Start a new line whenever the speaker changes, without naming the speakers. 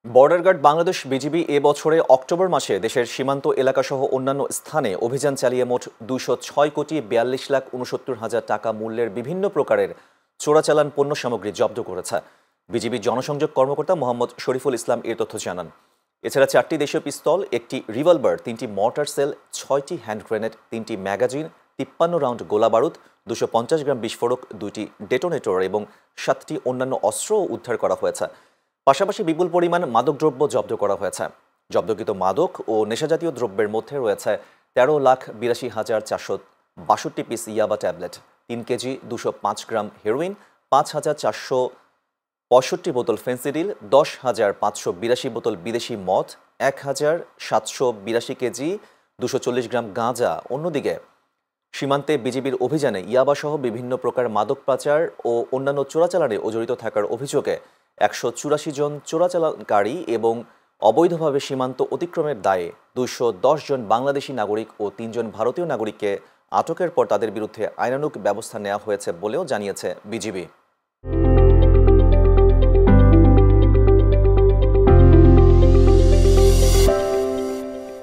Border guard Bangladesh BGB এ বছরে October মাসে দেশের সীমান্ত এলাকাসহ অন্যান্য স্থানে অভিযান চালিয়ে মোট ২০৬,৪২,৬৯,০০০ টাকা মূল্যের বিভিন্ন প্রকারের চোরাচালান পণ্য সামগ্রী জব্দ করেছে। বিজিবির জনসংযোগ কর্মকর্তা মোহাম্মদ শরীফুল ইসলাম এর তথ্য জানান। এছাড়া 4টি দেশীয় পিস্তল, 1টি রিভলভার, 3টি মর্টার সেল, 6টি হ্যান্ড গ্রেনেড, 3টি ম্যাগাজিন, 53 রাউন্ড গোলাবারুদ, 250 গ্রাম বিস্ফোরক, 2টি ডেটোনেটর এবং 7টি অন্যান্য অস্ত্রও উদ্ধার করা হয়েছে। পাশাপাশি বিপুল পরিমাণ মাদকদ্রব্য জব্দ করা হয়েছে। জব্দকৃত মাদক ও নেশাজাতীয় দ্রব্যের মধ্যে রয়েছে 13,82,462 পিস ইয়াবা ট্যাবলেট, 3 কেজি 205 গ্রাম হেরোইন, 5,465 বোতল ফেন্সিডিল, 10,582 বোতল বিদেশি মদ, 1,782 কেজি 240 গ্রাম গাঁজা। অন্যদিকে সীমান্তে বিজিবির অভিযানে ইয়াবাসহ বিভিন্ন প্রকার মাদক পাচার ও অন্যান্য চোরাচালানে জড়িত থাকার অভিযোগে 184 জন চোরাচালানকারী এবং অবৈধভাবে সীমান্ত অতিক্রমের দায়ে 210 জন বাংলাদেশি নাগরিক ও 3 জন ভারতীয় নাগরিককে আটকের পর তাদের বিরুদ্ধে আইনানুগ ব্যবস্থা নেওয়া হয়েছে বলেও জানিয়েছে বিজিবি।